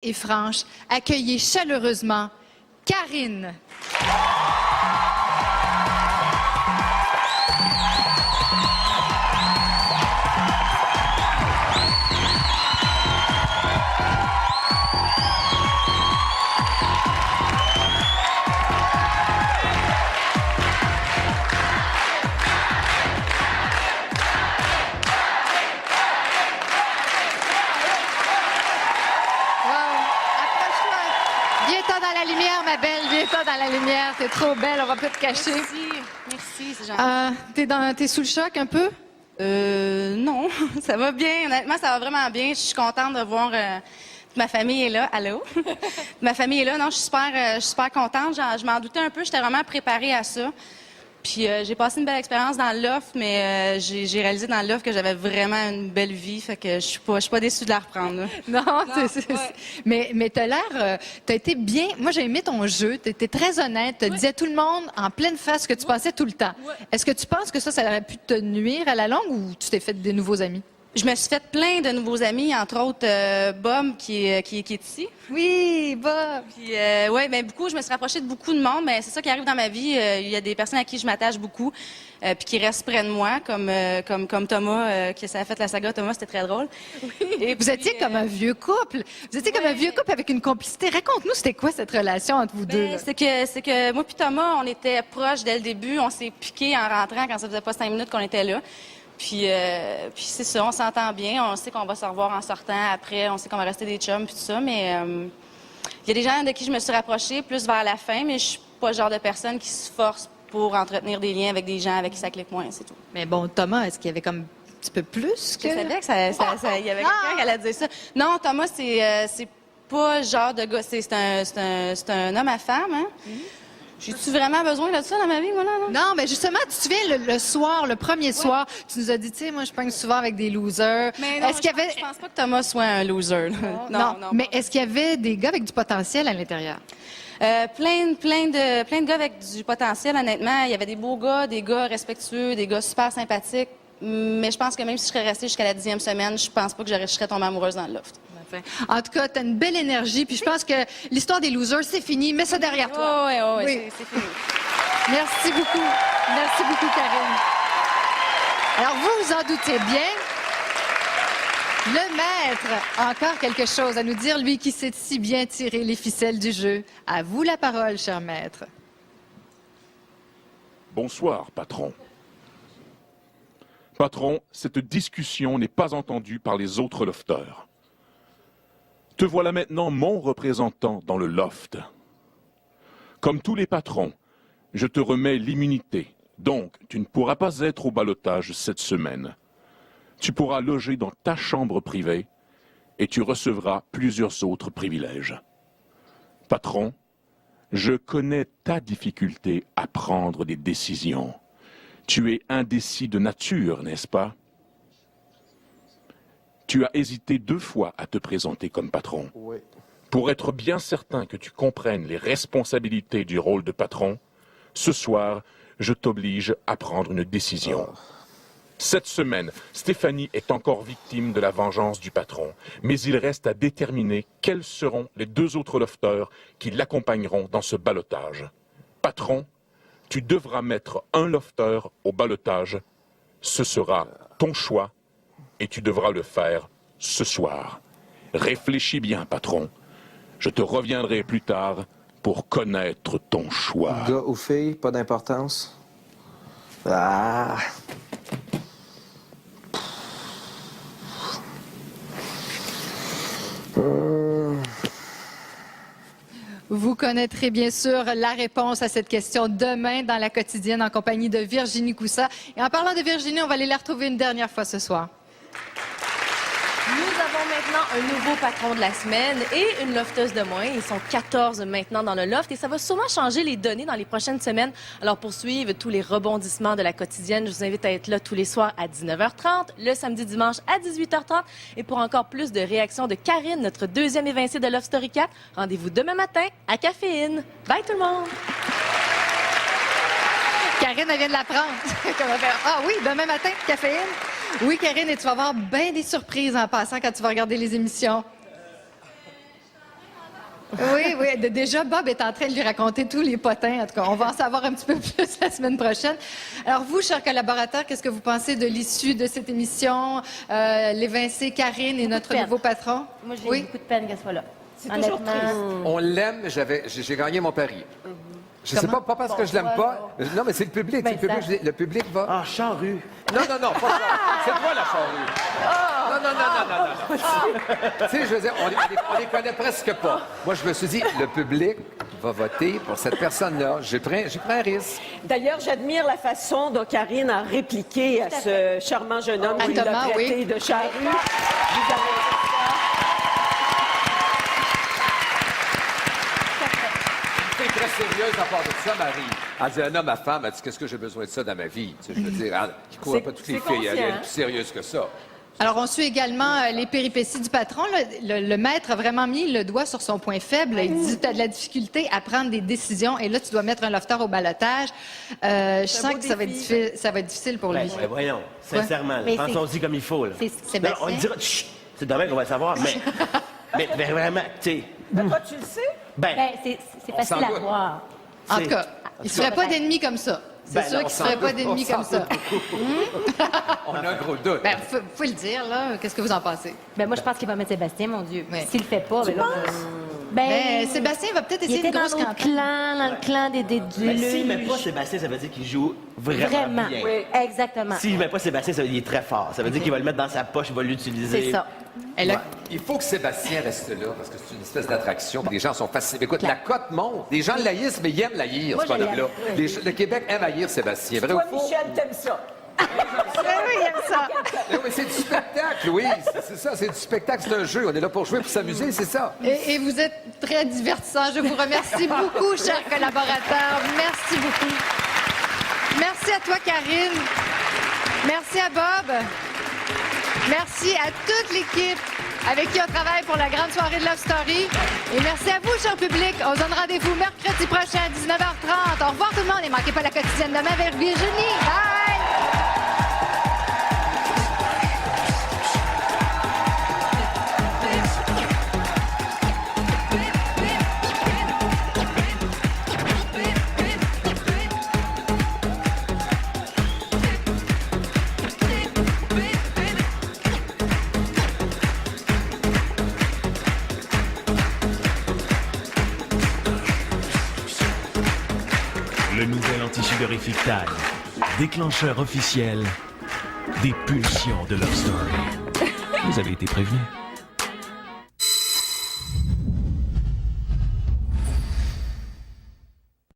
Et franche, accueillez chaleureusement Karine. Viens-t'en dans la lumière, ma belle. Viens-t'en dans la lumière. T'es trop belle. On va pas te cacher. Merci, c'est gentil. T'es sous le choc un peu? Non, ça va bien. Honnêtement, ça va vraiment bien. Je suis contente de voir ma famille est là. Allô? Ma famille est là. Non, je suis super contente. Je m'en doutais un peu. J'étais vraiment préparée à ça. Puis j'ai passé une belle expérience dans le loft, mais j'ai réalisé dans le loft que j'avais vraiment une belle vie. Fait que je suis pas déçue de la reprendre. Là. Mais t'as l'air... t'as été bien... Moi, j'ai aimé ton jeu. T'étais très honnête. Tu disais à tout le monde en pleine face ce que tu pensais tout le temps. Ouais. Est-ce que tu penses que ça aurait pu te nuire à la longue ou tu t'es fait des nouveaux amis? Je me suis fait plein de nouveaux amis, entre autres Bob qui est ici. Oui, Bob! Puis ben beaucoup, je me suis rapprochée de beaucoup de monde, mais c'est ça qui arrive dans ma vie. Il y a des personnes à qui je m'attache beaucoup, puis qui restent près de moi, comme Thomas, qui ça a fait la saga Thomas, c'était très drôle. Oui. Et vous étiez comme un vieux couple. Vous étiez comme un vieux couple avec une complicité. Raconte-nous, c'était quoi cette relation entre vous deux? Là? C'est que moi puis Thomas, on était proches dès le début. On s'est piqués en rentrant quand ça faisait pas 5 minutes qu'on était là. Puis c'est ça, on s'entend bien. On sait qu'on va se revoir en sortant après. On sait qu'on va rester des chums puis tout ça. Mais il y a des gens de qui je me suis rapprochée plus vers la fin, mais je suis pas le genre de personne qui se force pour entretenir des liens avec des gens avec qui ça clique moins, c'est tout. Mais bon, Thomas, est-ce qu'il y avait comme un petit peu plus que... Je savais que il y avait quelqu'un qui allait dire ça. Non, Thomas, c'est pas le genre de gars. C'est un homme à femme, hein? J'ai-tu vraiment besoin de ça dans ma vie, moi, là? Non, mais justement, tu te souviens, le soir, le premier soir, tu nous as dit, tu sais, moi, je pogne souvent avec des losers. Mais non, est-ce qu'il y avait... je pense pas que Thomas soit un loser. Non. Mais est-ce qu'il y avait des gars avec du potentiel à l'intérieur? Plein de gars avec du potentiel, honnêtement. Il y avait des beaux gars, des gars respectueux, des gars super sympathiques. Mais je pense que même si je serais restée jusqu'à la 10e semaine, je pense pas que je serais tombée amoureuse dans le loft. En tout cas, tu as une belle énergie, puis je pense que l'histoire des losers, c'est fini. Mets ça derrière toi. Oui. C'est fini. Merci beaucoup. Merci beaucoup, Karine. Alors, vous vous en doutez bien, le maître a encore quelque chose à nous dire, lui qui sait si bien tirer les ficelles du jeu. À vous la parole, cher maître. Bonsoir, patron. Patron, cette discussion n'est pas entendue par les autres lofteurs. Te voilà maintenant mon représentant dans le loft. Comme tous les patrons, je te remets l'immunité. Donc, tu ne pourras pas être au ballottage cette semaine. Tu pourras loger dans ta chambre privée et tu recevras plusieurs autres privilèges. Patron, je connais ta difficulté à prendre des décisions. Tu es indécis de nature, n'est-ce pas? Tu as hésité 2 fois à te présenter comme patron. Oui. Pour être bien certain que tu comprennes les responsabilités du rôle de patron, ce soir, je t'oblige à prendre une décision. Cette semaine, Stéphanie est encore victime de la vengeance du patron, mais il reste à déterminer quels seront les 2 autres lofteurs qui l'accompagneront dans ce ballottage. Patron, tu devras mettre un lofteur au ballottage. Ce sera ton choix. Et tu devras le faire ce soir. Réfléchis bien, patron. Je te reviendrai plus tard pour connaître ton choix. Gars ou fille, pas d'importance. Ah! Vous connaîtrez bien sûr la réponse à cette question demain dans la quotidienne en compagnie de Virginie Coussa. Et en parlant de Virginie, on va aller la retrouver une dernière fois ce soir. Nous avons maintenant un nouveau patron de la semaine et une lofteuse de moins. Ils sont 14 maintenant dans le loft et ça va sûrement changer les données dans les prochaines semaines. Alors pour suivre tous les rebondissements de la quotidienne, je vous invite à être là tous les soirs à 19h30, le samedi dimanche à 18h30. Et pour encore plus de réactions de Karine, notre 2e évincée de Love Story 4, rendez-vous demain matin à Caféine. Bye tout le monde! Karine, elle vient de l'apprendre. Ah oui, demain matin, Caféine. Oui, Karine, et tu vas avoir bien des surprises en passant quand tu vas regarder les émissions. Oui, oui. Déjà, Bob est en train de lui raconter tous les potins. En tout cas, on va en savoir un petit peu plus la semaine prochaine. Alors, vous, chers collaborateurs, qu'est-ce que vous pensez de l'issue de cette émission? L'évincée Karine et notre peine. nouveau patron? Moi, j'ai Oui. beaucoup de peine qu'elle soit là. C'est toujours triste. On l'aime, j'ai gagné mon pari. Je sais pas parce que je l'aime pas. Non, mais c'est le public. Ben, Le public va. Ah, charrue. Non, pas ça. C'est toi la charrue. Non. Tu sais, je veux dire, on les connaît presque pas. Moi, je me suis dit, le public va voter pour cette personne-là. J'ai pris un risque. D'ailleurs, j'admire la façon dont Karine a répliqué à ce charmant jeune homme À qui Thomas, l'a traité oui. de charrue. Vous avez C'est très sérieuse à part de ça, Marie. Elle dit, non, ma femme, elle dit, qu'est-ce que j'ai besoin de ça dans ma vie? Tu sais, je veux dire, elle ne court pas toutes les c'est filles. Elle est conscient, plus sérieuse que ça. Alors, on suit également les péripéties du patron. Le maître a vraiment mis le doigt sur son point faible. Il dit, tu as de la difficulté à prendre des décisions et là, tu dois mettre un lofter au balotage. Je sens que ça va être difficile pour lui. Ben, voyons, sincèrement, Mais pensons-y comme il faut. Là. C'est Non, on Bastien. dira, chut, c'est demain qu'on va le savoir, mais vraiment, tu sais, toi, tu le sais? ben, Ben, c'est facile s'en à doute. voir. En c'est- tout cas, il ne se ferait pas d'ennemis comme ça. C'est Ben sûr non, qu'il ne se on ferait s'en pas doute, d'ennemis on comme s'en ça. doute. On a un gros doute. Ben, faut le dire, là. Qu'est-ce que vous en pensez? Ben, moi, je pense qu'il va mettre Sébastien, mon Dieu. Oui. S'il le fait pas, ben là... Ben, Sébastien va peut-être il essayer était une dans grosse notre campagne. clan, dans le clan des ben, s'il met pas Luges. Sébastien, ça veut dire qu'il joue vraiment, Vraiment. bien. Oui. Exactement. S'il met pas Sébastien, ça veut dire qu'il est très fort. Ça veut dire qu'il va le mettre dans sa poche, il va l'utiliser. C'est ça. Elle a- Ouais. Il faut que Sébastien reste là parce que c'est une espèce d'attraction. Les gens sont fascinés. Écoute, la cote monte. Les gens l'haïssent, mais ils aiment l'haïr, Moi, ce bonhomme-là. je l'aime, Le Québec aime haïr Sébastien. Vrai Toi, ou faux? Michel, t'aimes ça? Oui, il aime ça. Non, mais c'est du spectacle, oui. C'est ça, c'est du spectacle, c'est un jeu. On est là pour jouer, pour s'amuser, c'est ça. Et vous êtes très divertissant. Je vous remercie beaucoup, chers collaborateurs. Merci beaucoup. Merci à toi, Karine. Merci à Bob. Merci à toute l'équipe avec qui on travaille pour la grande soirée de Love Story. Et merci à vous, cher public. On se donne rendez-vous mercredi prochain à 19h30. Au revoir tout le monde et manquez pas la quotidienne demain vers Virginie. Bye! Le nouvel anti-sudorifique Tide. Déclencheur officiel des pulsions de Love Story. Vous avez été prévenus.